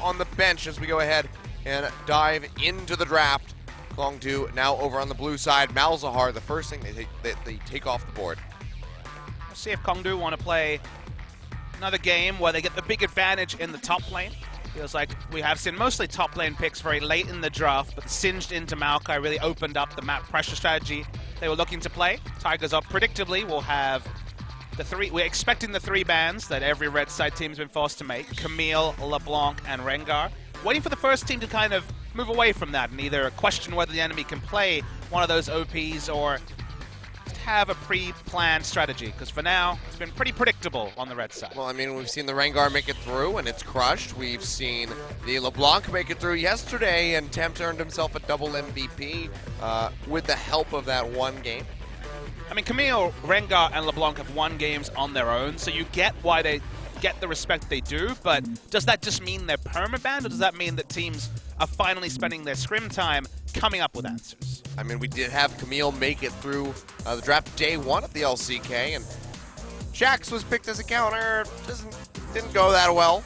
on the bench as we go ahead and dive into the draft. Kongdoo now over on the blue side. Malzahar, the first thing they take off the board. We'll see if Kongdoo want to play another game where they get the big advantage in the top lane. Feels like we have seen mostly top lane picks very late in the draft, but singed into Maokai really opened up the map pressure strategy they were looking to play. Tigers are predictably will have we're expecting the 3 bans that every red side team's been forced to make. Camille, LeBlanc, and Rengar. Waiting for the first team to kind of move away from that and either question whether the enemy can play one of those OPs or just have a pre-planned strategy. Because for now, it's been pretty predictable on the red side. Well, I mean, we've seen the Rengar make it through, and it's crushed. We've seen the LeBlanc make it through yesterday, and Tempt earned himself a double MVP with the help of that one game. I mean, Camille, Rengar, and LeBlanc have won games on their own, so you get why they get the respect they do, but does that just mean they're permabanned, or does that mean that teams are finally spending their scrim time coming up with answers? I mean, we did have Camille make it through the draft day 1 of the LCK, and Jax was picked as a counter. Didn't go that well.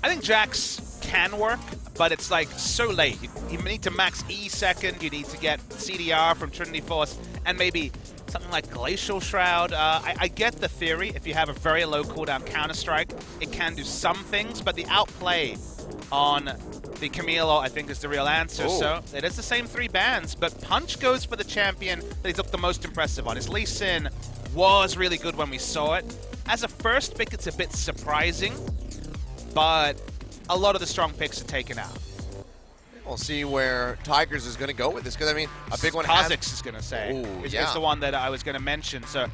I think Jax can work, but it's like so late. You need to max E second, you need to get CDR from Trinity Force, and maybe something like Glacial Shroud. I get the theory. If you have a very low cooldown Counter-Strike, it can do some things, but the outplay on the Camille, I think, is the real answer. Ooh. So it is the same 3 bans, but Punch goes for the champion that he's looked the most impressive on. His Lee Sin was really good when we saw it. As a first pick, it's a bit surprising, but a lot of the strong picks are taken out. We'll see where Tigers is going to go with this, because, I mean, a big one Kha'Zix is going to say. Ooh, is yeah. the one that I was going to mention. So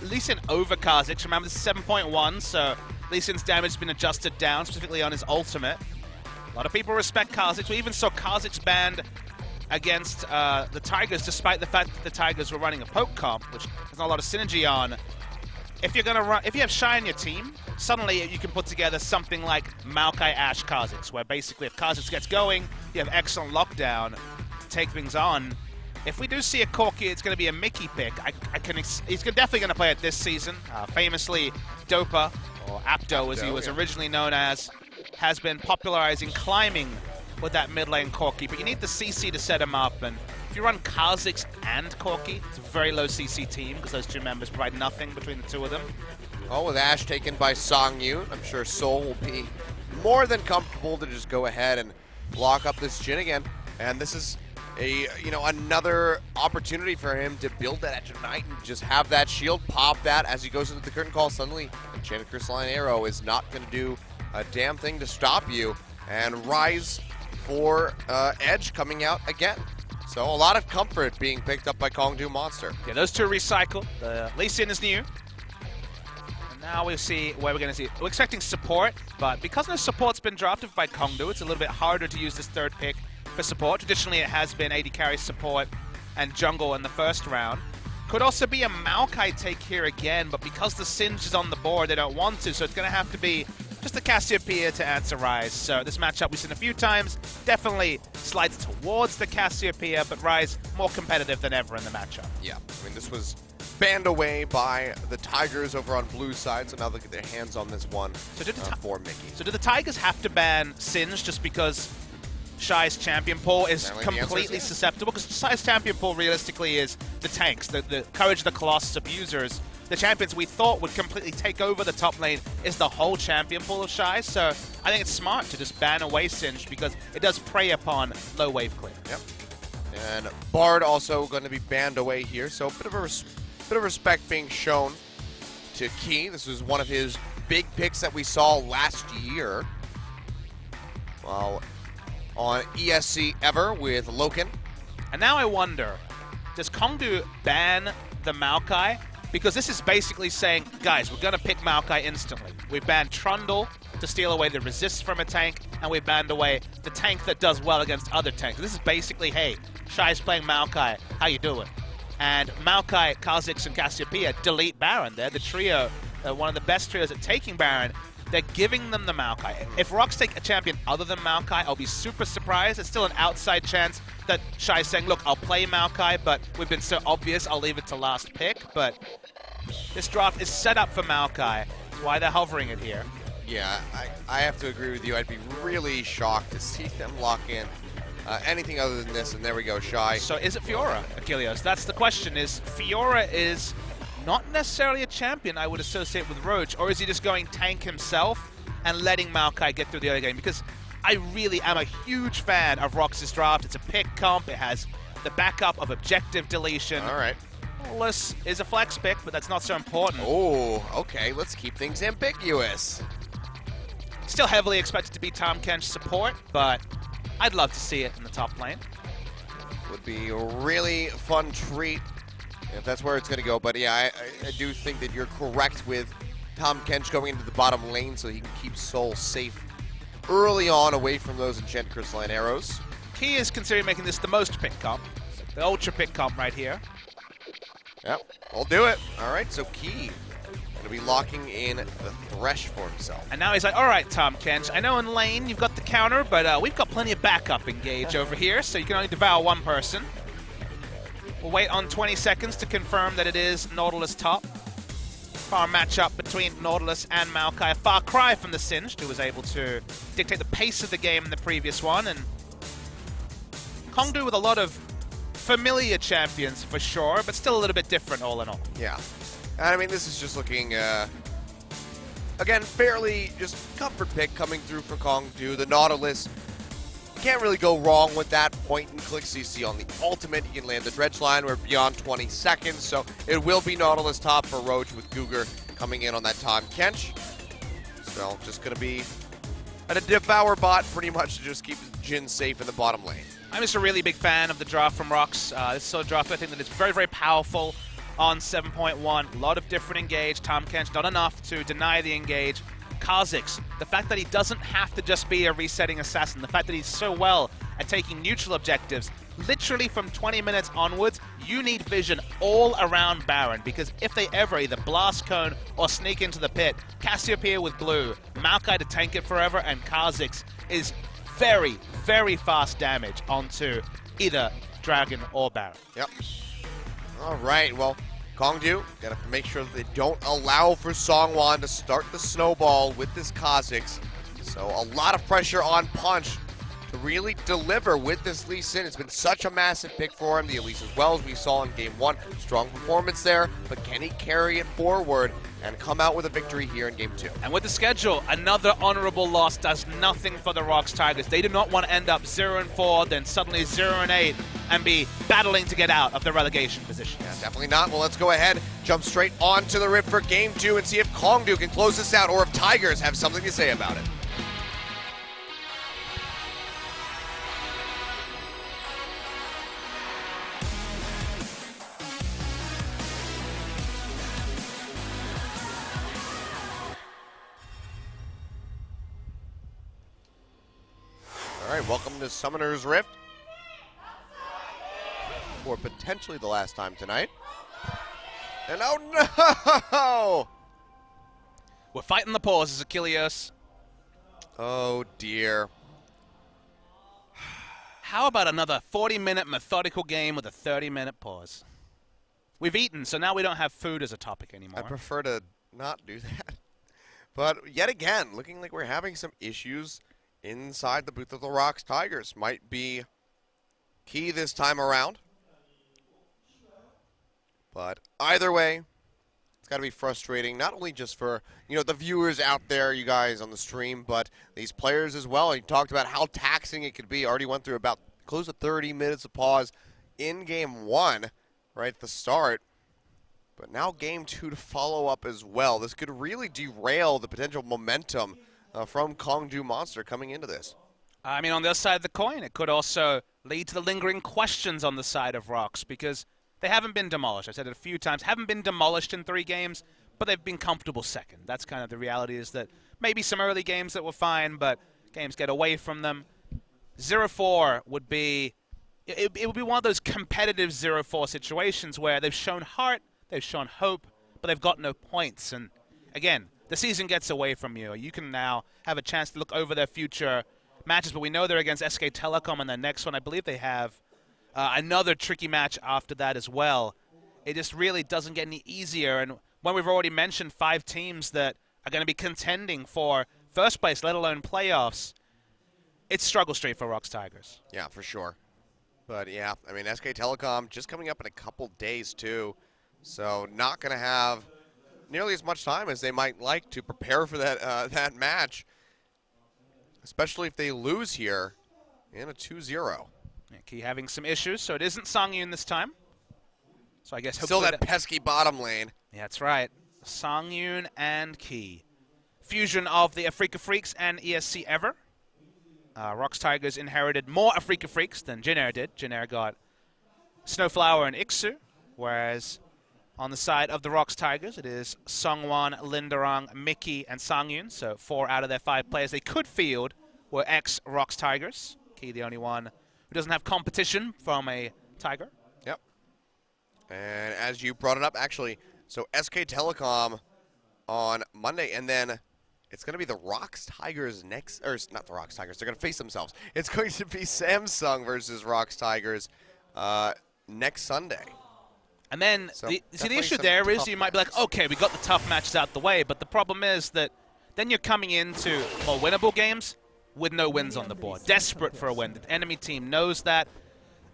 Lee Sin over Kha'Zix. Remember, this is 7.1, so Lee Sin's damage has been adjusted down, specifically on his ultimate. A lot of people respect Kha'Zix. We even saw Kha'Zix banned against the Tigers, despite the fact that the Tigers were running a poke comp, which there's not a lot of synergy on. If you're gonna run, if you have Shy in your team, suddenly you can put together something like Maokai Ashe Kha'Zix, where basically if Kha'Zix gets going, you have excellent lockdown to take things on. If we do see a Corki, it's going to be a Mickey pick. He's definitely going to play it this season. Famously, Dopa, or Apto as he was originally known as, has been popularizing climbing with that mid lane Corki, but you need the CC to set him up, and if you run Kha'Zix and Corki, it's a very low CC team because those 2 members provide nothing between the 2 of them. Oh, with Ashe taken by Songyun, I'm sure Soul will be more than comfortable to just go ahead and lock up this Jhin again. And this is another opportunity for him to build that Edge of Night and just have that shield, pop that as he goes into the curtain call. Suddenly, Enchanted Crystalline Arrow is not going to do a damn thing to stop you. And Rise for Edge coming out again. So a lot of comfort being picked up by Kongdoo Monster. Yeah, those 2 recycle. The Lee Sin is new. And now we'll see where we're going to see. We're expecting support, but because no support's been drafted by Kongdoo, it's a little bit harder to use this 3rd pick for support. Traditionally, it has been AD carry support and jungle in the first round. Could also be a Maokai take here again, but because the Singe is on the board, they don't want to, so it's going to have to be just a Cassiopeia to answer Rise. So this matchup we've seen a few times, definitely slides towards the Cassiopeia, but Rise more competitive than ever in the matchup. Yeah, I mean, this was banned away by the Tigers over on blue side, so now they get their hands on this one for Mickey. So do the Tigers have to ban Singe just because Shy's champion pool is completely susceptible? Because Shy's champion pool realistically is the tanks, the Courage of the Colossus abusers. The champions we thought would completely take over the top lane is the whole champion pool of Shy, so I think it's smart to just ban away Singed because it does prey upon low wave clear. Yep. And Bard also going to be banned away here, so a bit of respect being shown to Key. This was one of his big picks that we saw last year. Well, on ESC Ever with Loken. And now I wonder, does Kongdoo ban the Maokai? Because this is basically saying, guys, we're going to pick Maokai instantly. We've banned Trundle to steal away the resist from a tank, and we've banned away the tank that does well against other tanks. This is basically, hey, Shy's playing Maokai, how you doing? And Maokai, Kha'Zix, and Cassiopeia delete Baron. They're the trio, one of the best trios at taking Baron. They're giving them the Maokai. If ROX take a champion other than Maokai, I'll be super surprised. It's still an outside chance that Shy's saying, look, I'll play Maokai, but we've been so obvious, I'll leave it to last pick. But this draft is set up for Maokai. That's why they're hovering it here. Yeah, I have to agree with you. I'd be really shocked to see them lock in anything other than this, and there we go, Shy. So is it Fiora, Achilles? That's the question. Is Fiora is not necessarily a champion I would associate with Roach, or is he just going tank himself and letting Maokai get through the early game? Because I really am a huge fan of ROX's draft. It's a pick comp. It has the backup of objective deletion. All right. Lawless is a flex pick, but that's not so important. Oh, okay. Let's keep things ambiguous. Still heavily expected to be Tahm Kench's support, but I'd love to see it in the top lane. Would be a really fun treat if that's where it's going to go. But yeah, I do think that you're correct with Tahm Kench going into the bottom lane so he can keep Soul safe early on away from those enchanted crystalline arrows. He is considering making this the most pick comp, the ultra pick comp right here. Yep, I'll do it. All right, so Key going to be locking in the Thresh for himself. And now he's like, all right, Tahm Kench, I know in lane you've got the counter, but we've got plenty of backup engage over here, so you can only devour one person. We'll wait on 20 seconds to confirm that it is Nautilus top. Our matchup between Nautilus and Maokai. A far cry from the Singed, who was able to dictate the pace of the game in the previous one. And Kongdoo with a lot of familiar champions for sure, but still a little bit different all in all. Yeah. I mean, this is just looking, again, fairly just comfort pick coming through for Kongdoo. The Nautilus, can't really go wrong with that point-and-click CC on the ultimate. You can land the dredge line. We're beyond 20 seconds, so it will be Nautilus top for Roach with Cougar coming in on that Tahm Kench. So just going to be a Devour bot pretty much to just keep Jhin safe in the bottom lane. I'm just a really big fan of the draft from ROX. This is a draft I think that is very, very powerful on 7.1. A lot of different engage. Tahm Kench, not enough to deny the engage. Kha'Zix, the fact that he doesn't have to just be a resetting assassin, the fact that he's so well at taking neutral objectives, literally from 20 minutes onwards, you need vision all around Baron, because if they ever either blast cone or sneak into the pit, Cassiopeia with blue, Maokai to tank it forever, and Kha'Zix is very, very fast damage onto either Dragon or Baron. Yep. All right, well, Kongdoo, gotta make sure that they don't allow for Songwon to start the snowball with this Kha'Zix. So a lot of pressure on Punch to really deliver with this Lee Sin. It's been such a massive pick for him. The Elise as well, as we saw in Game 1. Strong performance there, but can he carry it forward and come out with a victory here in Game 2? And with the schedule, another honorable loss does nothing for the ROX Tigers. They do not want to end up 0-4, then suddenly 0-8, and be battling to get out of the relegation position. Yeah, definitely not. Well, let's go ahead, jump straight onto the Rift for Game 2 and see if Kongdoo can close this out or if Tigers have something to say about it. All right, welcome to Summoner's Rift for potentially the last time tonight. And oh no! We're fighting the pauses, Achilles. Oh dear. How about another 40-minute methodical game with a 30-minute pause? We've eaten, so now we don't have food as a topic anymore. I prefer to not do that. But yet again, looking like we're having some issues inside the booth of the ROX Tigers. Might be key this time around. But either way, it's got to be frustrating, not only just for, the viewers out there, you guys on the stream, but these players as well. You talked about how taxing it could be. Already went through about close to 30 minutes of pause in Game 1 right at the start. But now Game 2 to follow up as well. This could really derail the potential momentum from Kongdoo Monster coming into this. I mean, on the other side of the coin, it could also lead to the lingering questions on the side of ROX, because they haven't been demolished. I've said it a few times. Haven't been demolished in 3 games, but they've been comfortable second. That's kind of the reality, is that maybe some early games that were fine, but games get away from them. 0-4 would be... It would be one of those competitive 0-4 situations where they've shown heart, they've shown hope, but they've got no points. And again, the season gets away from you. You can now have a chance to look over their future matches, but we know they're against SK Telecom in their next one. I believe they have another tricky match after that as well. It just really doesn't get any easier. And when we've already mentioned 5 teams that are going to be contending for first place, let alone playoffs, it's struggle street for ROX Tigers. Yeah, for sure. But yeah, I mean, SK Telecom just coming up in a couple days too, so not going to have nearly as much time as they might like to prepare for that that match, especially if they lose here in a 2-0. Yeah, Key having some issues, so it isn't Songyun this time. So I guess Still that pesky bottom lane. Yeah, that's right. Songyun and Key. Fusion of the Afrika Freaks and ESC Ever. ROX Tigers inherited more Afrika Freaks than Jin did. Jin got Snowflower and Iksu, whereas on the side of the ROX Tigers, it is Songwon, Linderong, Mickey, and Songyun. So 4 out of their 5 players they could field were ex-ROX Tigers. Key the only one who doesn't have competition from a Tiger. Yep. And as you brought it up, actually, so SK Telecom on Monday, and then it's going to be the ROX Tigers next, or not the ROX Tigers, they're going to face themselves. It's going to be Samsung versus ROX Tigers next Sunday. And then, So the definitely issue some there is tough you might be like, matches. okay, we got the tough matches out the way, but the problem is that then you're coming into more winnable games with no wins on the board. Desperate for a win. The enemy team knows that.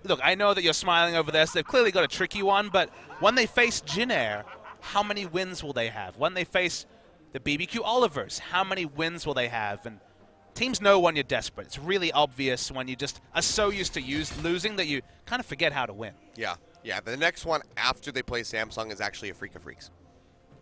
Look, I know that you're smiling over there, so they've clearly got a tricky one, but when they face Jin how many wins will they have? When they face the BBQ Olivers, how many wins will they have? And teams know when you're desperate. It's really obvious when you just are so used to losing that you kind of forget how to win. Yeah, yeah. The next one after they play Samsung is actually Afrika Freaks.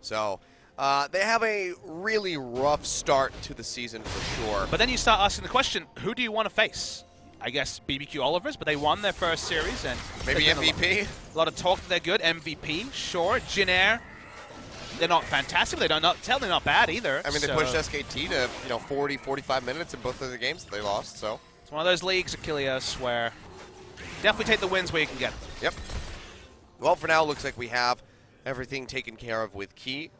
So they have a really rough start to the season for sure. But then you start asking the question, who do you want to face? I guess BBQ Olivers, but they won their first series. And Maybe there's been MVP? A lot of talk that they're good. MVP, sure. Jin they're not fantastic. They're not bad either. I mean, they so pushed SKT to 40, 45 minutes in both of the games that they lost. So it's one of those leagues, Achilles, where definitely take the wins where you can get them. yep. Well, for now, it looks like we have everything taken care of with Key,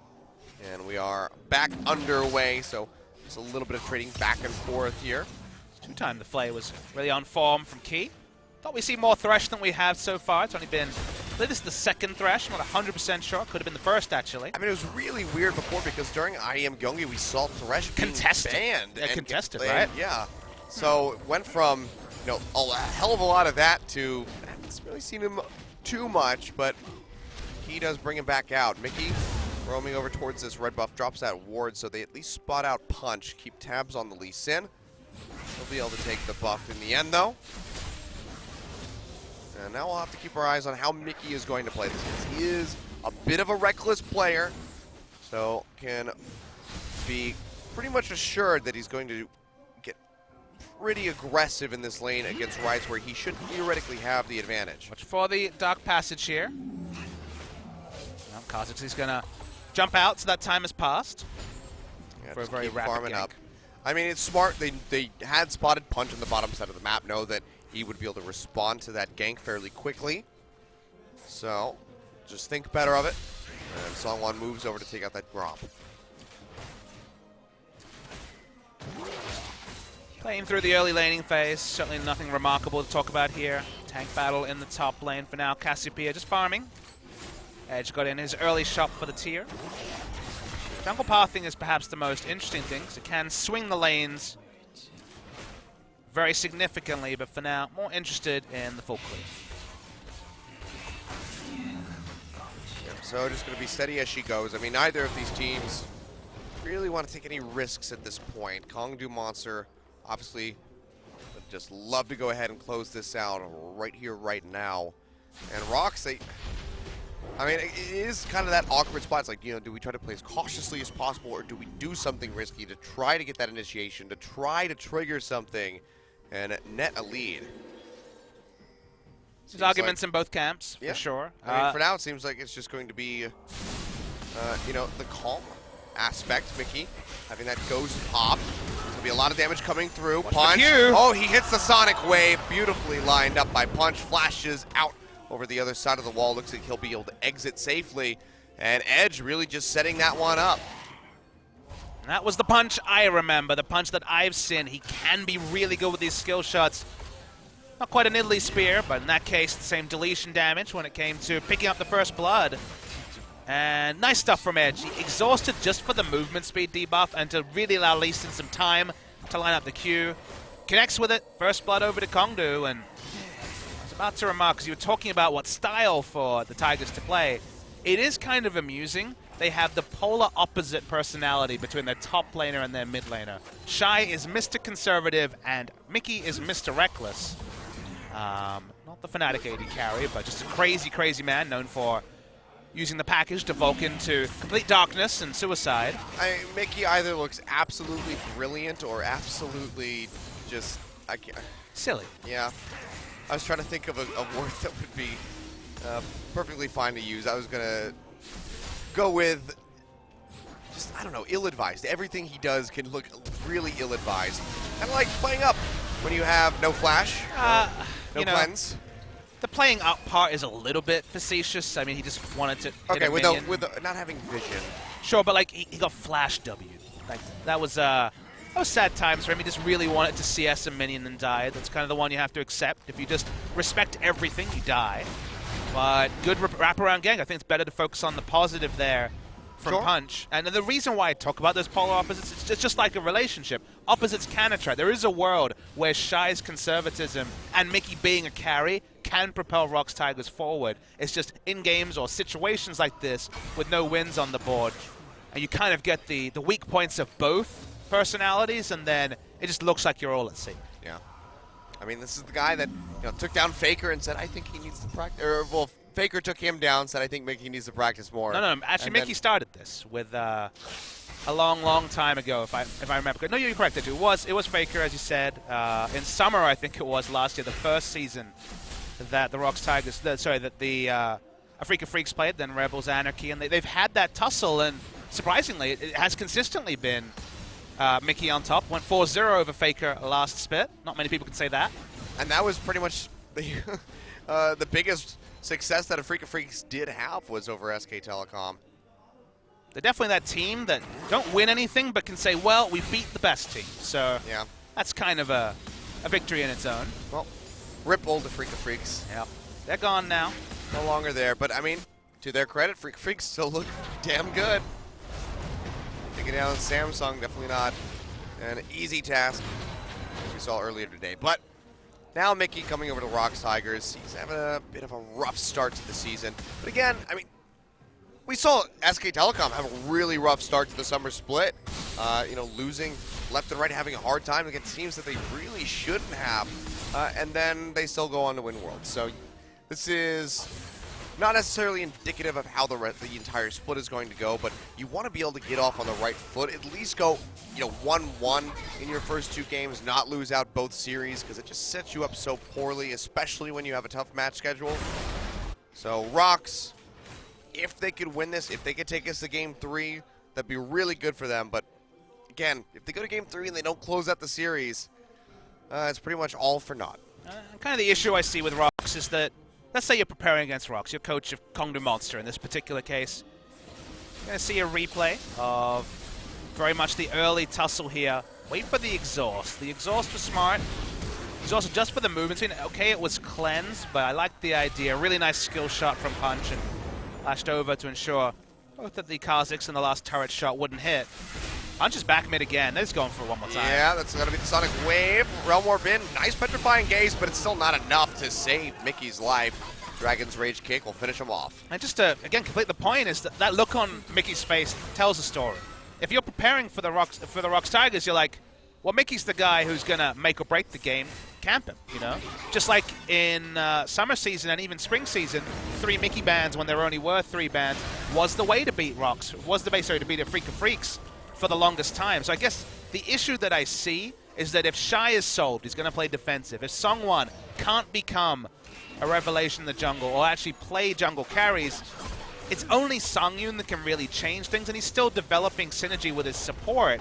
and we are back underway. So it's a little bit of trading back and forth here. Two-time the Flay was really on form from Key. Thought we'd see more Thresh than we have so far. It's only been, I believe this is the second Thresh. I'm not 100% sure. Could have been the first, actually. I mean, it was really weird before because during IEM Gyeonggi, we saw Thresh being Contested. banned. Yeah, and contested, get right? played. Yeah. So it went from, a hell of a lot of that to, I haven't really seen him too much, but he does bring him back out. Mickey roaming over towards this red buff, drops that ward, so they at least spot out Punch, keep tabs on the Lee Sin. He'll be able to take the buff in the end, though. And now we'll have to keep our eyes on how Mickey is going to play this. Because he is a bit of a reckless player, so can be pretty much assured that he's going to get pretty aggressive in this lane against Rides, where he should theoretically have the advantage. Watch for the Dark Passage here. Well, Kha'Zix's going to jump out, so that time has passed. Yeah, For a just very keep rapid farming gank. up. I mean, it's smart. They had spotted Punch on the bottom side of the map, know that he would be able to respond to that gank fairly quickly. So, just think better of it. And Songwon moves over to take out that Gromp. Playing through the early laning phase, certainly nothing remarkable to talk about here. Tank battle in the top lane for now. Cassiopeia just farming. Edge got in his early shot for the tier. Jungle pathing is perhaps the most interesting thing, because it can swing the lanes very significantly, but for now, more interested in the full clear. Yep, so just going to be steady as she goes. I mean, neither of these teams really want to take any risks at this point. Kongdoo Monster obviously would just love to go ahead and close this out right here, right now. And ROX, I mean, it is kind of that awkward spot. It's like, do we try to play as cautiously as possible, or do we do something risky to try to get that initiation, to try to trigger something and net a lead? There's arguments in both camps, Yeah. for sure. I mean, for now, it seems like it's just going to be, the calm aspect. Mickey having that ghost pop. There's going to be a lot of damage coming through. Punch. Oh, he hits the Sonic Wave. Beautifully lined up by Punch. Flashes out over the other side of the wall. Looks like he'll be able to exit safely. And Edge really just setting that one up. And that was the punch I remember, the punch that I've seen. He can be really good with these skill shots. Not quite an Italy spear, but in that case, the same deletion damage when it came to picking up the first blood. And nice stuff from Edge. He exhausted just for the movement speed debuff and to really allow Lee Sin some time to line up the Q. Connects with it. First blood over to Kongdoo. And I was about to remark, because you were talking about what style for the Tigers to play. It is kind of amusing. They have the polar opposite personality between their top laner and their mid laner. Shy is Mr. Conservative and Mickey is Mr. Reckless. Not the Fnatic AD carry, but just a crazy, crazy man known for using the package to Vulcan to complete darkness and suicide. Mickey either looks absolutely brilliant or absolutely just... Silly. Yeah. I was trying to think of a word that would be perfectly fine to use. I was going to go with just, I don't know, ill-advised. Everything he does can look really ill-advised. Kind of like playing up when you have no flash, no cleanse. The playing up part is a little bit facetious. I mean, he just wanted to okay, with not having vision. Sure, but like he got flash W. Like that was sad times for him. He just really wanted to CS a minion and die. That's kind of the one you have to accept. If you just respect everything, you die. But good wraparound gang. I think it's better to focus on the positive there from Punch. And the reason why I talk about those polar opposites, it's just like a relationship. Opposites can attract. There is a world where Shy's conservatism and Mickey being a carry can propel ROX Tigers forward. It's just in games or situations like this with no wins on the board, and you kind of get the weak points of both personalities, and then it just looks like you're all at sea. Yeah. I mean, this is the guy that took down Faker and said, I think he needs to practice. Or, well, Faker took him down, said, I think Mickey needs to practice more. No. Actually, Mickey started this with a long time ago, if I remember correctly. No, you're correct. It was Faker, as you said. In summer, I think it was last year, the first season that the ROX Tigers, that the Afrika Freaks played, then Rebels, Anarchy, and they've had that tussle, and surprisingly, it has consistently been Mickey on top. Went 4-0 over Faker last split. Not many people can say that. And that was pretty much the biggest success that Afrika Freaks did have was over SK Telecom. They're definitely that team that don't win anything, but can say, well, we beat the best team. So yeah, that's kind of a victory in its own. Well, rip old Afrika Freaks. Yeah, they're gone now. No longer there, but I mean, to their credit, Afrika Freaks still look damn good. Taking down Samsung, definitely not an easy task, as we saw earlier today. But now Mickey coming over to ROX Tigers. He's having a bit of a rough start to the season. But again, I mean, we saw SK Telecom have a really rough start to the summer split. Losing left and right, having a hard time against teams that they really shouldn't have. And then they still go on to win Worlds. So this is not necessarily indicative of how the entire split is going to go, but you want to be able to get off on the right foot, at least go 1-1 in your first two games, not lose out both series, because it just sets you up so poorly, especially when you have a tough match schedule. So ROX, if they could win this, if they could take us to Game 3, that'd be really good for them. But again, if they go to Game 3 and they don't close out the series, it's pretty much all for naught. Kind of the issue I see with ROX is that, let's say you're preparing against ROX, you're coach of Kongdoo Monster in this particular case. You're going to see a replay of very much the early tussle here. Wait for the exhaust. The exhaust was smart. Exhaust just for the movement scene. Okay, it was cleansed, but I like the idea. Really nice skill shot from Punch and lashed over to ensure both that the Kha'Zix and the last turret shot wouldn't hit. Punch is back mid again. They're just going for it one more time. Yeah, that's going to be the Sonic Wave. Realm Warp in. Nice Petrifying Gaze, but it's still not enough to save Mickey's life. Dragon's Rage Kick will finish him off. And just to, again, complete the point is that look on Mickey's face tells a story. If you're preparing for the ROX Tigers, you're like, well, Mickey's the guy who's going to make or break the game. Camp him, Just like in summer season and even spring season, 3 Mickey bans when there only were 3 bans was the way to beat ROX. To beat Afrika Freaks for the longest time. So I guess the issue that I see is that if Shy is solved, he's going to play defensive. If Songwon can't become a revelation in the jungle or actually play jungle carries, it's only Songyun that can really change things, and he's still developing synergy with his support.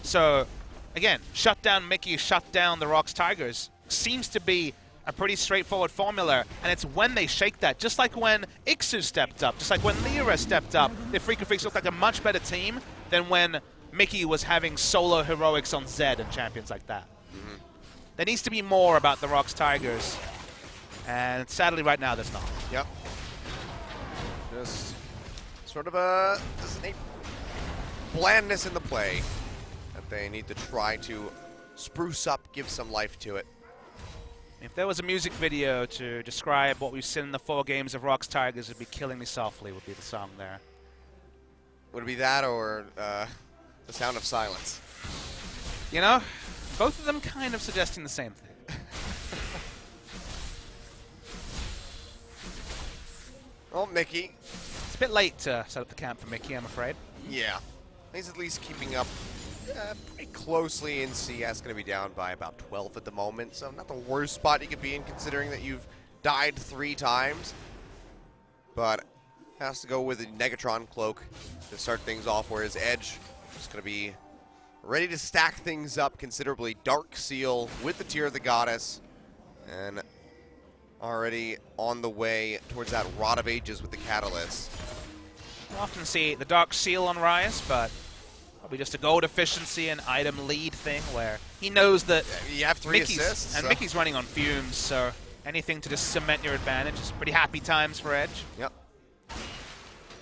So, again, shut down Mickey, shut down the ROX Tigers seems to be a pretty straightforward formula, and it's when they shake that, just like when Ixu stepped up, just like when Lyra stepped up, the Afrika Freaks looked like a much better team than when Mickey was having solo heroics on Zed and champions like that. Mm-hmm. There needs to be more about the ROX Tigers, and sadly right now there's not. Yep. Just sort of a blandness in the play that they need to try to spruce up, give some life to it. If there was a music video to describe what we've seen in the 4 games of ROX Tigers, it'd be Killing Me Softly would be the song there. Would it be that or The Sound of Silence? You know, both of them kind of suggesting the same thing. Well, Mickey. It's a bit late to set up the camp for Mickey, I'm afraid. Yeah. He's at least keeping up pretty closely in CS. Going to be down by about 12 at the moment, so not the worst spot you could be in considering that you've died 3 times. But has to go with a Negatron Cloak to start things off, whereas Edge is going to be ready to stack things up considerably. Dark Seal with the Tear of the Goddess, and already on the way towards that Rod of Ages with the Catalyst. We often see the Dark Seal on Rise, but probably just a gold efficiency and item lead thing where he knows that you have 3 assists. And Mickey's running on fumes, so anything to just cement your advantage is pretty happy times for Edge. Yep.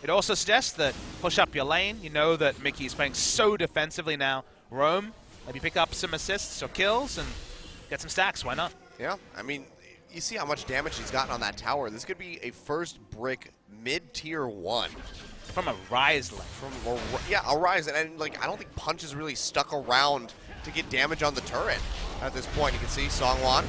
It also suggests that push up your lane. You know that Mickey's playing so defensively now. Roam, maybe pick up some assists or kills and get some stacks. Why not? Yeah, I mean, you see how much damage he's gotten on that tower. This could be a first brick mid-tier 1. From a Rise lane. A Rise. And like, I don't think Punch is really stuck around to get damage on the turret at this point. You can see Songwon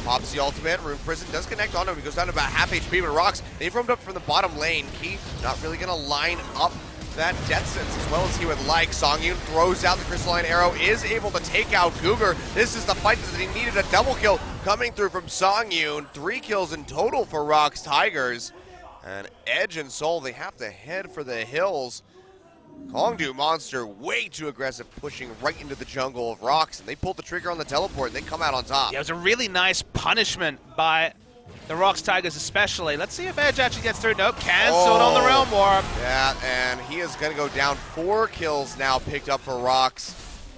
pops the ultimate. Rune Prison does connect onto him. He goes down to about half HP, but ROX, they've roamed up from the bottom lane. Key not really going to line up that Death Sense as well as he would like. Songyun throws out the Crystalline Arrow, is able to take out Cougar. This is the fight that he needed. A double kill coming through from Songyun. 3 kills in total for ROX Tigers. And Edge and Soul, they have to head for the hills. Kongdoo Monster, way too aggressive, pushing right into the jungle of ROX, and they pull the trigger on the teleport, and they come out on top. Yeah, it was a really nice punishment by the ROX Tigers especially. Let's see if Edge actually gets through. Nope, canceled on the Realm Warp. Yeah, and he is going to go down. 4 kills now picked up for ROX.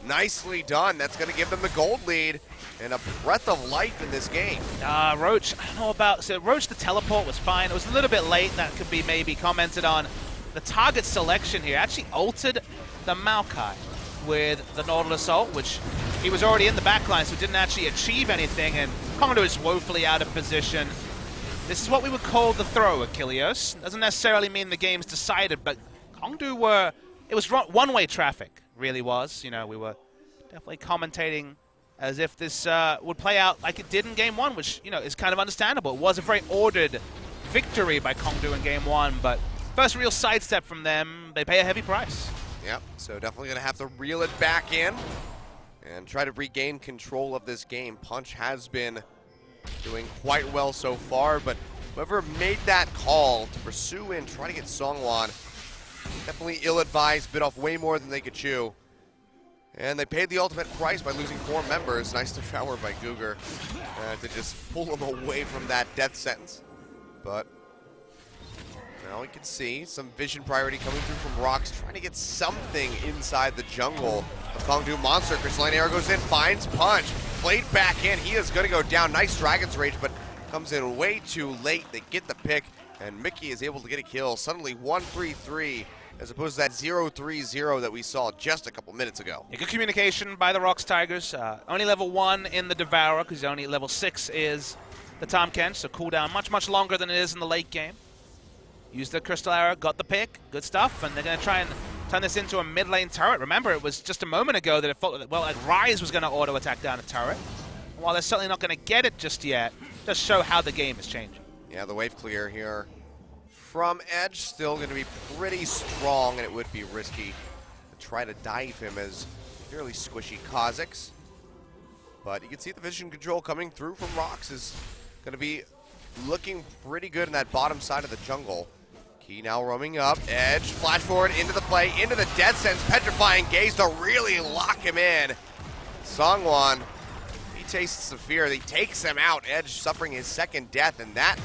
Nicely done. That's going to give them the gold lead and a breath of life in this game. Roach, I don't know about, so Roach the teleport was fine. It was a little bit late. That could be maybe commented on. The target selection here actually altered the Maokai with the Nautilus ult, which he was already in the backline, so didn't actually achieve anything, and Kongdoo is woefully out of position. This is what we would call the throw, Achilleos. Doesn't necessarily mean the game's decided, but Kongdoo it was one-way traffic, really was. You know, we were definitely commentating as if this would play out like it did in Game 1, which, you know, is kind of understandable. It was a very ordered victory by Kongdoo in Game 1, but first real sidestep from them, they pay a heavy price. Yep, so definitely going to have to reel it back in and try to regain control of this game. Punch has been doing quite well so far, but whoever made that call to pursue and try to get Songwon, definitely ill-advised, bit off way more than they could chew. And they paid the ultimate price by losing 4 members. Nice devour by Cougar to just pull them away from that death sentence. But now we can see some vision priority coming through from ROX, trying to get something inside the jungle of Kongdoo Monster. Crystalline Arrow goes in, finds Punch, played back in. He is going to go down. Nice Dragon's Rage, but comes in way too late. They get the pick, and Mickey is able to get a kill. Suddenly 1-3-3, as opposed to that 0-3-0 that we saw just a couple minutes ago. Yeah, good communication by the ROX Tigers. Only level 1 in the Devourer, because only level 6 is the Tahm Kench, so cooldown much, much longer than it is in the late game. Used the Crystal Arrow, got the pick, good stuff, and they're going to try and turn this into a mid lane turret. Remember, it was just a moment ago that it felt that, well, like Rise was going to auto attack down a turret. And while they're certainly not going to get it just yet, just show how the game is changing. Yeah, the wave clear here from Edge still going to be pretty strong, and it would be risky to try to dive him as fairly squishy Kha'Zix. But you can see the vision control coming through from ROX is going to be looking pretty good in that bottom side of the jungle. Key now roaming up. Edge, flash forward into the play, into the Death Sense, petrifying gaze to really lock him in. Songwon, he tastes the fear. He takes him out. Edge suffering his second death, and that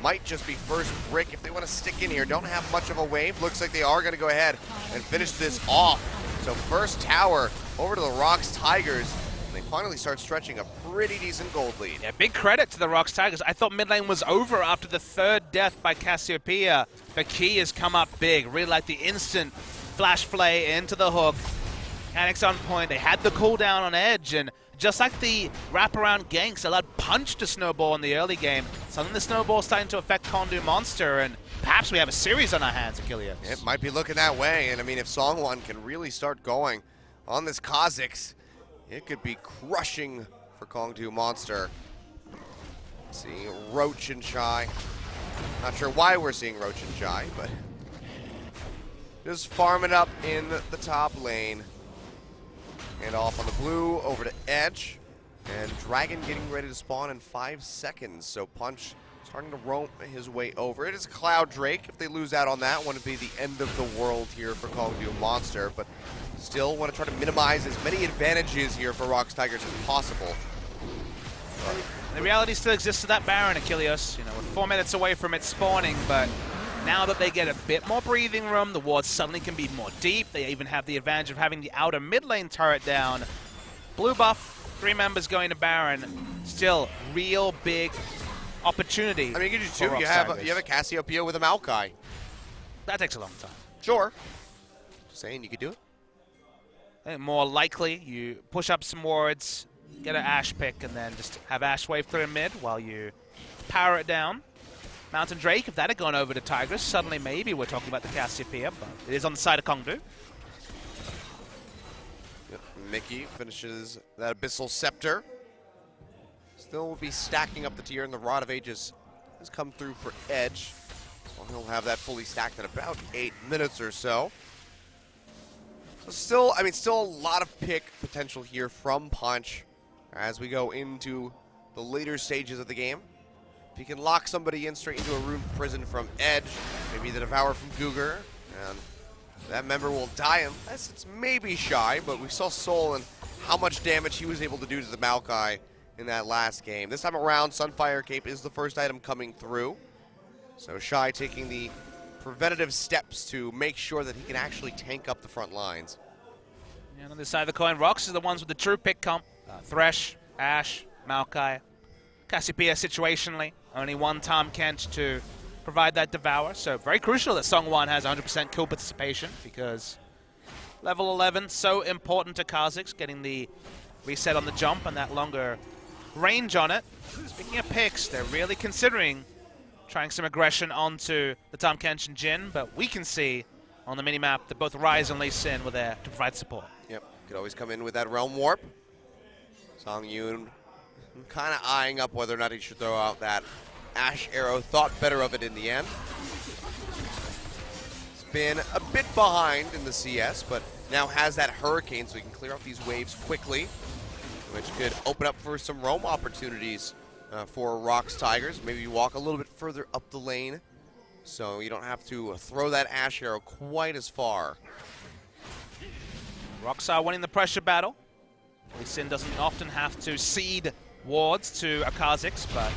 might just be first brick if they want to stick in here. Don't have much of a wave. Looks like they are going to go ahead and finish this off. So first tower over to the ROX Tigers. And they finally start stretching a pretty decent gold lead. Yeah, big credit to the ROX Tigers. I thought mid lane was over after the third death by Cassiopeia. The key has come up big. Really like the instant flash flay into the hook. Mechanics on point. They had the cooldown on edge, and just like the wraparound ganks allowed Punch to snowball in the early game, suddenly the snowball's starting to affect Kongdoo Monster, and perhaps we have a series on our hands, Achilles. It might be looking that way, and I mean, if Songwon can really start going on this Kha'Zix, it could be crushing for Kongdoo Monster. Let's see, Roach and Shy. Not sure why we're seeing Roach and Shy, but just farm it up in the top lane. And off on the blue, over to Edge. And Dragon getting ready to spawn in 5 seconds. So Punch starting to roam his way over. It is Cloud Drake. If they lose out on that, wouldn't be the end of the world here for Kongdoo Monster. But still want to try to minimize as many advantages here for ROX Tigers as possible. The reality still exists to that Baron, Achilles. You know, we're 4 minutes away from it spawning, but now that they get a bit more breathing room, the wards suddenly can be more deep. They even have the advantage of having the outer mid lane turret down. Blue buff, 3 members going to Baron. Still, real big opportunity. I mean, you can do 2. You have a Cassiopeia with a Maokai. That takes a long time. Sure. Just saying, you could do it. I think more likely, you push up some wards, get an Ashe pick, and then just have Ashe wave through mid while you power it down. Mountain Drake, if that had gone over to Tigers, suddenly maybe we're talking about the Cassiopeia, but it is on the side of Kongdoo. Yep. Mickey finishes that Abyssal Scepter. Still will be stacking up the tier, and the Rod of Ages has come through for Edge. Well, he'll have that fully stacked in about 8 minutes or so. So still, I mean, still a lot of pick potential here from Punch as we go into the later stages of the game. If you can lock somebody in straight into a rune prison from Edge, maybe the Devour from Cougar, and that member will die unless it's maybe Shy, but we saw Soul and how much damage he was able to do to the Maokai in that last game. This time around, Sunfire Cape is the first item coming through. So Shy taking the preventative steps to make sure that he can actually tank up the front lines. And on this side of the coin, ROX are the ones with the true pick comp. Thresh, Ashe, Maokai. Cassiopeia situationally, only one Tahm Kench to provide that Devour. So very crucial that Songwon has 100% kill participation because level 11, so important to Kha'Zix, getting the reset on the jump and that longer range on it. Speaking of picks, they're really considering trying some aggression onto the Tahm Kench and Jhin, but we can see on the minimap that both Ryze and Lee Sin were there to provide support. Yep, could always come in with that Realm Warp. Song Yoon kind of eyeing up whether or not he should throw out that Ashe Arrow. Thought better of it in the end. He's been a bit behind in the CS, but now has that Hurricane so he can clear out these waves quickly, which could open up for some roam opportunities for ROX Tigers. Maybe you walk a little bit further up the lane so you don't have to throw that Ashe Arrow quite as far. ROX are winning the pressure battle. Lee Sin doesn't often have to cede wards to a Kha'Zix, but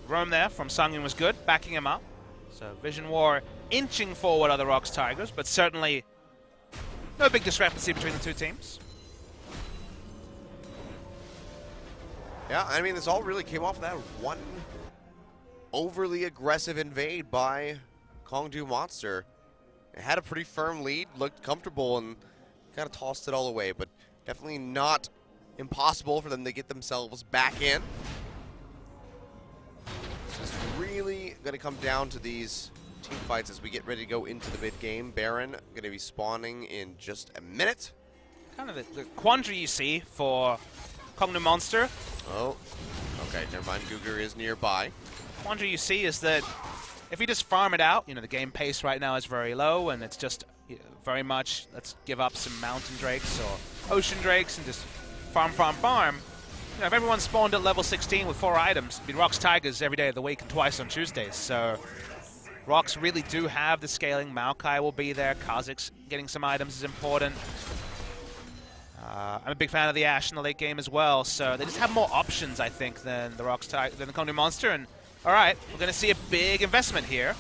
roam there from Sungin was good, backing him up. So Vision War inching forward are the ROX Tigers, but certainly no big discrepancy between the two teams. Yeah, I mean, this all really came off that one overly aggressive invade by Kongdoo Monster. It had a pretty firm lead, looked comfortable, and kind of tossed it all away, but definitely not impossible for them to get themselves back in. It's really going to come down to these team fights as we get ready to go into the mid game. Baron going to be spawning in just a minute. Kind of the quandary you see for Kongdoo Monster. Oh, okay, never mind. Cougar is nearby. The quandary you see is that if you just farm it out, you know, the game pace right now is very low, and it's just very much let's give up some Mountain Drakes or Ocean Drakes and just farm. You know, if everyone spawned at level 16 with 4 items, it'd be ROX Tigers every day of the week and twice on Tuesdays. So ROX really do have the scaling. Maokai will be there. Kha'Zix getting some items is important. I'm a big fan of the Ashe in the late game as well. So they just have more options, I think, than the ROX Tigers, than the Kongdoo Monster. And all right, we're going to see a big investment here.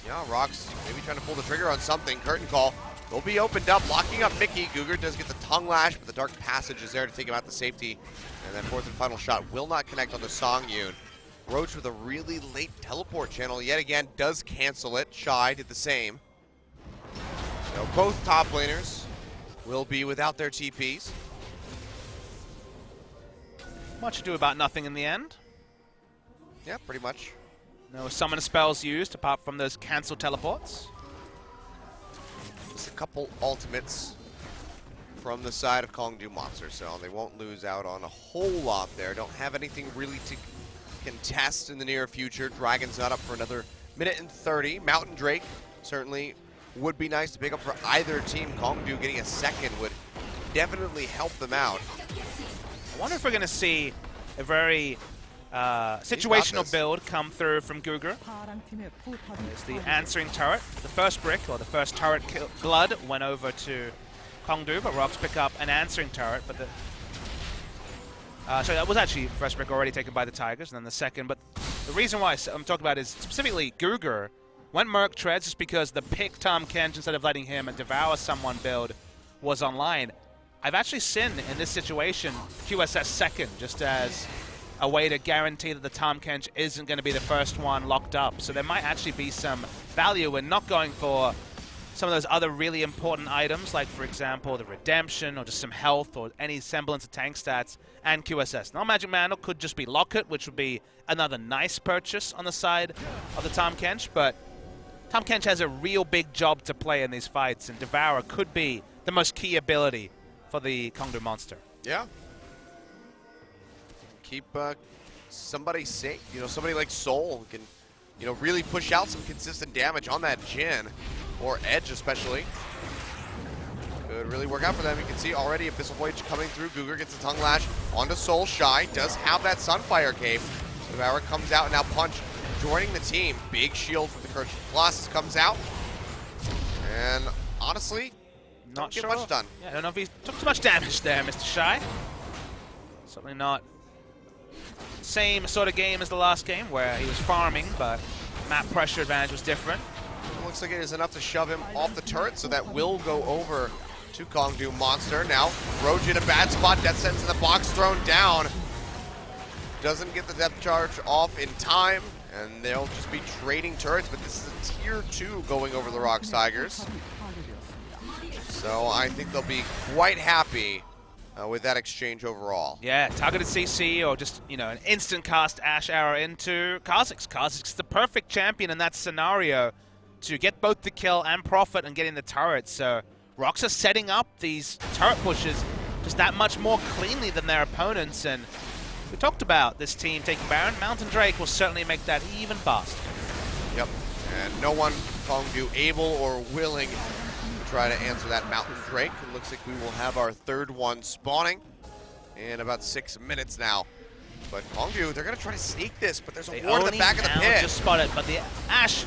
Yeah, ROX maybe trying to pull the trigger on something. Curtain call. will be opened up, locking up Mickey. Cougar does get the tongue lash, but the Dark Passage is there to take him out to safety. And then fourth and final shot will not connect on the Songyun. Roach with a really late teleport channel yet again does cancel it. Shy did the same. So both top laners will be without their TPs. Much ado about nothing in the end. Yeah, pretty much. No summon spells used apart from those cancel teleports. Just a couple ultimates from the side of Kongdoo Monster, so they won't lose out on a whole lot there. Don't have anything really to contest in the near future. Dragon's not up for another minute and 30. Mountain Drake certainly would be nice to pick up for either team. Kongdoo getting a second would definitely help them out. I wonder if we're going to see a very situational build come through from Cougar. It's the answering turret. The first brick, or the first turret blood, went over to Kongdoo, but ROX pick up an answering turret. But so that was actually first brick already taken by the Tigers, and then the second. But the reason why I'm talking about is specifically Cougar went Merc Treads just because the pick Tahm Kench instead of letting him devour someone build was online. I've actually seen in this situation QSS second just as a way to guarantee that the Tahm Kench isn't going to be the first one locked up. So there might actually be some value in not going for some of those other really important items, like, for example, the Redemption or just some health or any semblance of tank stats, and QSS. Now, Magic Mantle could just be Locket, which would be another nice purchase on the side of the Tahm Kench, but Tahm Kench has a real big job to play in these fights, and Devour could be the most key ability for the Kongdoo Monster. Yeah. Keep somebody safe. You know, somebody like Soul can, you know, really push out some consistent damage on that Jhin, or Edge especially. Could really work out for them. You can see already Abyssal Voyage coming through. Cougar gets the Tongue Lash onto Soul. Shy does have that Sunfire Cape. Devour comes out, and now Punch joining the team. Big shield for the Courage Plus comes out. And honestly, not get sure. much done. Yeah, I don't know if he took too much damage there, Mr. Shy. Certainly not same sort of game as the last game where he was farming, but map pressure advantage was different. Looks like it is enough to shove him off the turret, so that will go over to Kongdoo Monster. Now, Roach in a bad spot. Death Sentence in the box thrown down. Doesn't get the depth charge off in time, and they'll just be trading turrets, but this is a tier 2 going over the ROX Tigers. So I think they'll be quite happy with that exchange overall. Yeah, targeted CC or just, you know, an instant cast Ash Arrow into Kha'Zix. Kha'Zix is the perfect champion in that scenario to get both the kill and profit and getting the turret. So ROX are setting up these turret pushes just that much more cleanly than their opponents. And we talked about this team taking Baron. Mountain Drake will certainly make that even faster. Yep, and no one Kongdoo able or willing to try to answer that Mountain Drake. It looks like we will have our third one spawning in about 6 minutes now. But Kongdoo, they're going to try to sneak this, but there's a ward in the back of the pit. Just spotted, but the Ash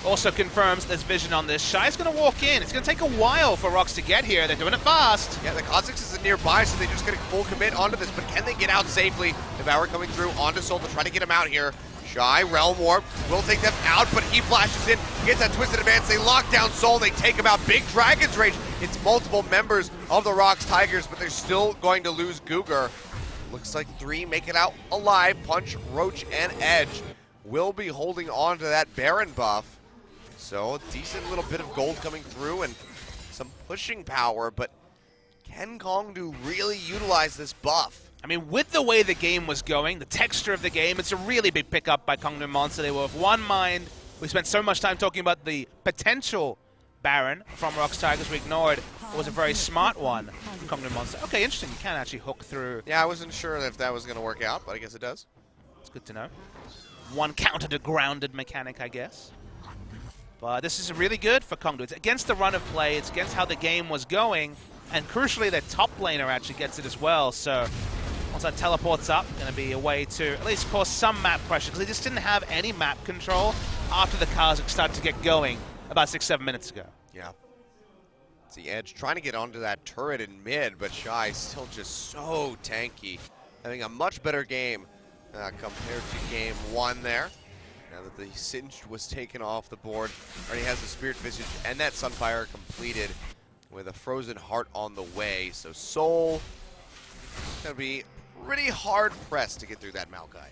also confirms there's vision on this. Shy's going to walk in. It's going to take a while for ROX to get here. They're doing it fast. Yeah, the Kha'Zix is nearby, so they just get a full commit onto this, but can they get out safely? Devour coming through onto Soul to try to get him out here. Shy, Realm Warp, will take them out, but he flashes in, gets that Twisted Advance, they lock down Soul, they take him out. Big Dragon's Rage. It's multiple members of the ROX Tigers, but they're still going to lose Cougar. Looks like 3 make it out alive. Punch, Roach, and Edge will be holding on to that Baron buff. So, a decent little bit of gold coming through and some pushing power, but can Kongdoo really utilize this buff? I mean, with the way the game was going, the texture of the game, it's a really big pickup by Kongdoo Monster. They were of one mind. We spent so much time talking about the potential Baron from ROX Tigers. We ignored it was a very smart one from Kongdoo Monster. Okay, interesting. You can actually hook through. Yeah, I wasn't sure if that was going to work out, but I guess it does. It's good to know. One counter to grounded mechanic, I guess. But this is really good for Kongdoo. It's against the run of play. It's against how the game was going. And crucially, their top laner actually gets it as well. So once that teleports up, going to be a way to at least cause some map pressure, because they just didn't have any map control after the Kha'Zix started to get going about 6-7 minutes ago. Yeah. It's the Edge trying to get onto that turret in mid, but Shy still just so tanky. Having a much better game compared to game 1 there. Now that the Singed was taken off the board, already has the Spirit Visage and that Sunfire completed with a Frozen Heart on the way. So Soul gonna be pretty hard pressed to get through that Maokai.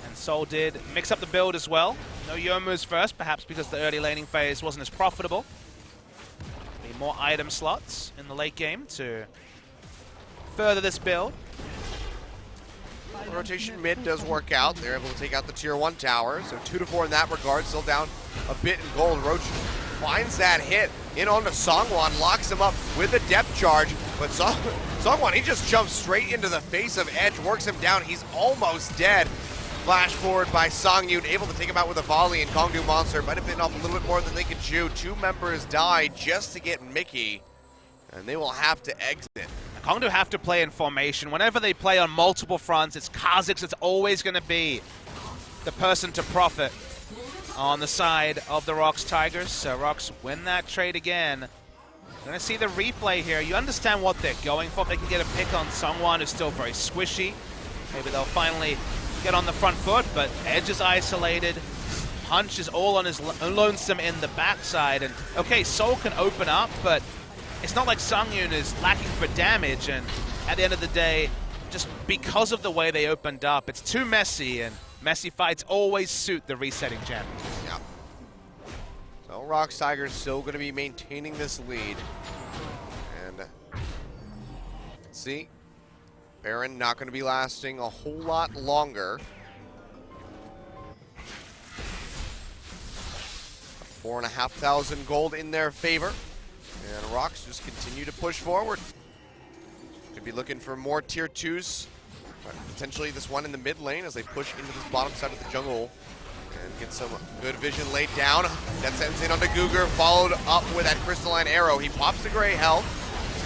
And Soul did mix up the build as well. No Youmu's first, perhaps because the early laning phase wasn't as profitable. Need more item slots in the late game to further this build. The rotation mid does work out. They're able to take out the tier 1 tower. So 2-4 in that regard. Still down a bit in gold. Roach finds that hit in onto Songwon, locks him up with a depth charge. But Songwon, he just jumps straight into the face of Edge, works him down. He's almost dead. Flash forward by Songyun, able to take him out with a volley, and Kongdoo Monster might have bitten off a little bit more than they could chew. 2 members died just to get Mickey, and they will have to exit. Kongdoo have to play in formation. Whenever they play on multiple fronts, it's Kha'Zix that's always going to be the person to profit on the side of the ROX Tigers. So ROX win that trade again. You're going to see the replay here. You understand what they're going for. They can get a pick on Songwon, who's still very squishy. Maybe they'll finally get on the front foot, but Edge is isolated. Punch is all on his lonesome in the backside. And okay, Soul can open up, but it's not like Songyun is lacking for damage, and at the end of the day, just because of the way they opened up, it's too messy, and messy fights always suit the resetting champion. Yeah. So ROX Tigers still going to be maintaining this lead. And see, Baron not going to be lasting a whole lot longer. 4,500 gold in their favor. And ROX just continue to push forward. Could be looking for more tier 2s. Potentially this one in the mid lane as they push into this bottom side of the jungle. And get some good vision laid down. That sends in onto Googer, followed up with that crystalline arrow. He pops the gray health.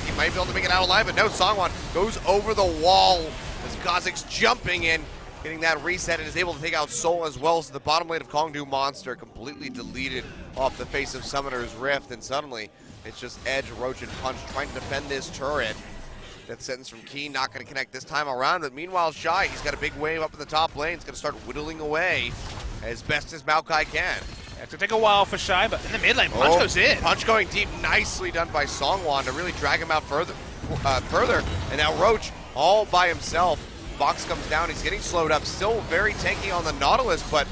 He might be able to make it out alive, but no, Songwon goes over the wall as Kha'Zix jumping in, getting that reset, and is able to take out Soul as well. So the bottom lane of Kongdoo Monster completely deleted off the face of Summoner's Rift, and suddenly it's just Edge, Roach, and Punch trying to defend this turret. That sentence from Key not going to connect this time around, but meanwhile Shy, he's got a big wave up in the top lane. It's going to start whittling away as best as Maokai can. It's going to take a while for Shy, but in the mid lane, Punch goes in. Punch going deep, nicely done by Songwon to really drag him out further. And now Roach all by himself. Box comes down, he's getting slowed up. Still very tanky on the Nautilus, but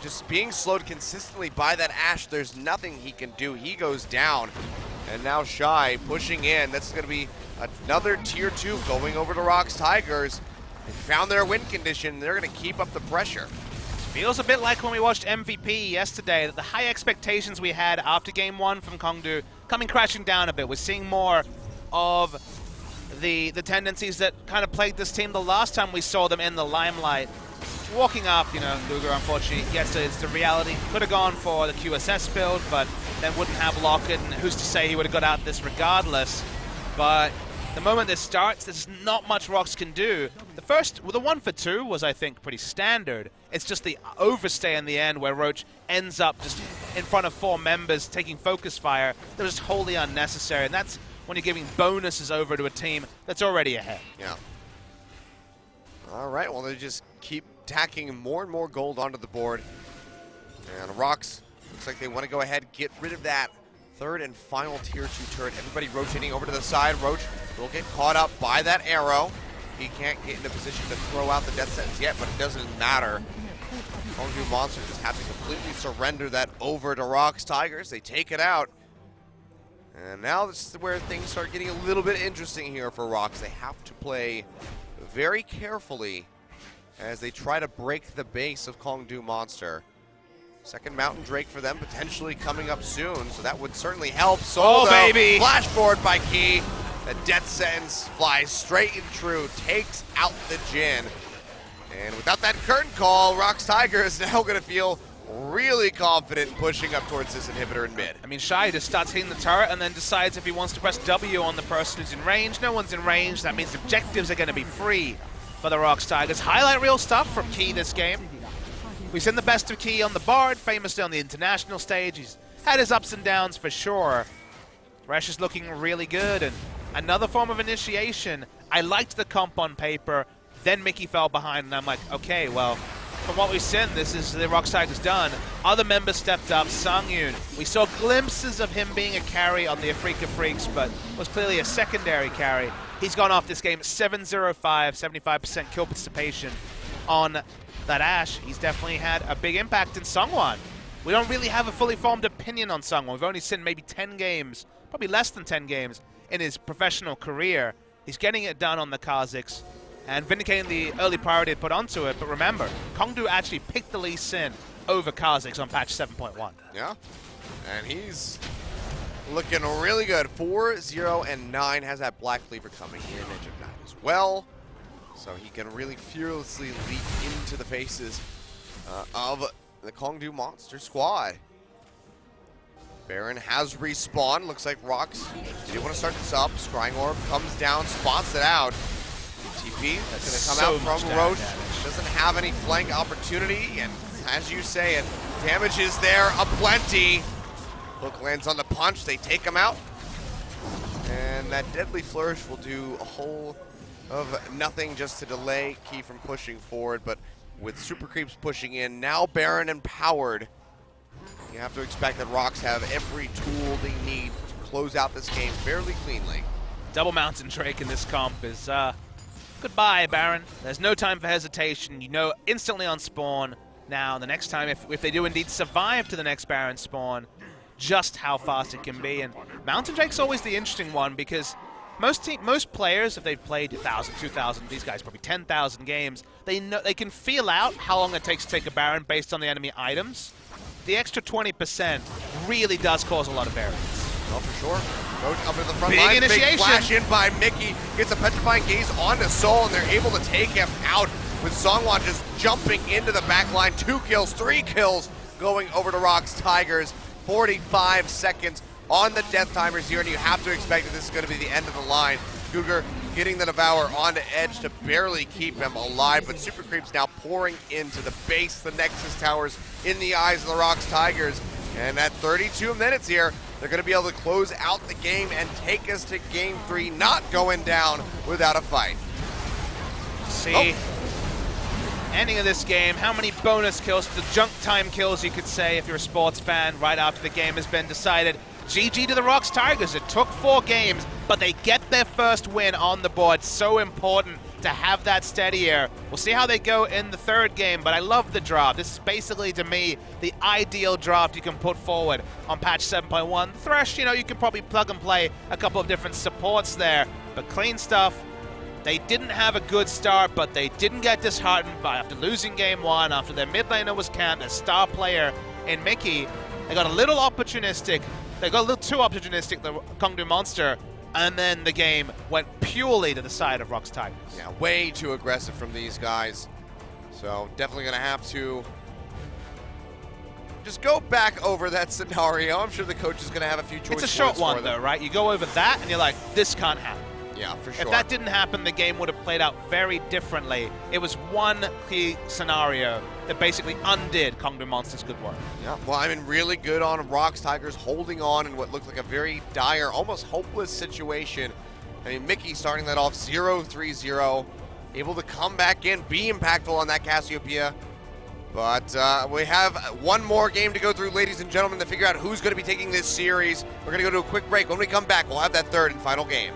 just being slowed consistently by that Ashe, there's nothing he can do. He goes down. And now Shy pushing in. That's going to be another tier 2 going over to ROX Tigers. They found their win condition. They're going to keep up the pressure. Feels a bit like when we watched MVP yesterday, that the high expectations we had after game 1 from Kongdoo coming crashing down a bit. We're seeing more of the tendencies that kind of plagued this team the last time we saw them in the limelight. Walking up, you know, Luger unfortunately gets it's the reality. Could have gone for the QSS build, but then wouldn't have Locket, and who's to say he would have got out this regardless. But the moment this starts, there's not much ROX can do. The 1 for 2 was, I think, pretty standard. It's just the overstay in the end where Roach ends up just in front of 4 members taking focus fire. That was just wholly unnecessary, and that's when you're giving bonuses over to a team that's already ahead. Yeah. All right, well, they just keep tacking more and more gold onto the board. And ROX, looks like they want to go ahead, get rid of that third and final tier 2 turret. Everybody rotating over to the side. Roach will get caught up by that arrow. He can't get in a position to throw out the death sentence yet, but it doesn't matter. Kongdoo Monster just have to completely surrender that over to ROX Tigers. They take it out. And now this is where things start getting a little bit interesting here for ROX. They have to play very carefully as they try to break the base of Kongdoo Monster. Second Mountain Drake for them potentially coming up soon, so that would certainly help. Oh, baby! Flash forward by Key. The death sentence flies straight and true, takes out the Jhin. And without that curtain call, ROX Tigers now going to feel really confident in pushing up towards this inhibitor in mid. I mean, Shy just starts hitting the turret and then decides if he wants to press W on the person who's in range. No one's in range. That means objectives are going to be free for the ROX Tigers. Highlight reel stuff from Key this game. We've seen the best of Key on the Bard, famously on the international stage. He's had his ups and downs for sure. Thresh is looking really good, and another form of initiation. I liked the comp on paper, then Mickey fell behind, and I'm like, okay, well, from what we've seen, this is the ROX Tigers done. Other members stepped up. Songyun, we saw glimpses of him being a carry on the Afrika Freaks, but was clearly a secondary carry. He's gone off this game 7-0-5, 75% kill participation on that Ashe. He's definitely had a big impact in Sungwon. We don't really have a fully formed opinion on Sungwon. We've only seen maybe 10 games, probably less than 10 games in his professional career. He's getting it done on the Kazakhs and vindicating the early priority they put onto it. But remember, Kongdoo actually picked the Lee Sin over Kazakhs on patch 7.1. Yeah, and he's looking really good. 4-0-9, has that Black Cleaver coming in at Gym 9 as well. So he can really fearlessly leap into the faces of the Kongdoo Monster squad. Baron has respawned. Looks like ROX did want to start this up. Scrying Orb comes down, spots it out. TP that's going to come out from Roach. Doesn't have any flank opportunity, and as you say it, damage is there aplenty. Hook lands on the punch. They take him out. And that Deadly Flourish will do a whole of nothing just to delay Key from pushing forward, but with Super Creeps pushing in, now Baron empowered, you have to expect that ROX have every tool they need to close out this game fairly cleanly. Double Mountain Drake in this comp is goodbye, Baron. There's no time for hesitation. You know instantly on spawn. Now, the next time, if they do indeed survive to the next Baron spawn, just how fast it can be. And Mountain Drake's always the interesting one because most players, if they've played 1,000, 2,000, these guys probably 10,000 games, they can feel out how long it takes to take a Baron based on the enemy items. The extra 20% really does cause a lot of variance. Oh, for sure. Roach up in the front Big line. initiation. Big flash in by Mickey. Gets a Petrifying Gaze onto Soul, and they're able to take him out with Songwon just jumping into the back line. 2 kills, 3 kills going over to ROX Tigers. 45 seconds on the death timers here, and you have to expect that this is going to be the end of the line. Cougar getting the Devour onto Edge to barely keep him alive, but Super Creeps now pouring into the base, the Nexus Towers in the eyes of the ROX Tigers. And at 32 minutes here, they're going to be able to close out the game and take us to Game 3, not going down without a fight. See, ending of this game, how many bonus kills, the junk time kills you could say if you're a sports fan right after the game has been decided. GG to the ROX Tigers. It took 4 games, but they get their first win on the board. So important to have that steadier. We'll see how they go in the 3rd game, but I love the draft. This is basically, to me, the ideal draft you can put forward on patch 7.1. Thresh, you know, you can probably plug and play a couple of different supports there, but clean stuff. They didn't have a good start, but they didn't get disheartened by after losing game 1, after their mid laner was camped, their star player in Mickey. They got a little opportunistic. They got a little too opportunistic, the Kongdoo Monster, and then the game went purely to the side of ROX Tigers. Yeah, way too aggressive from these guys. So definitely going to have to just go back over that scenario. I'm sure the coach is going to have a few choices. It's a short one, though, right? You go over that, and you're like, this can't happen. Yeah, for sure. If that didn't happen, the game would have played out very differently. It was one key scenario that basically undid Kongdoo Monster's good work. Yeah, well, I mean, really good on ROX Tigers holding on in what looked like a very dire, almost hopeless situation. I mean, Mickey starting that off 0-3-0, able to come back in, be impactful on that Cassiopeia. But we have one more game to go through, ladies and gentlemen, to figure out who's going to be taking this series. We're going to go to a quick break. When we come back, we'll have that 3rd and final game.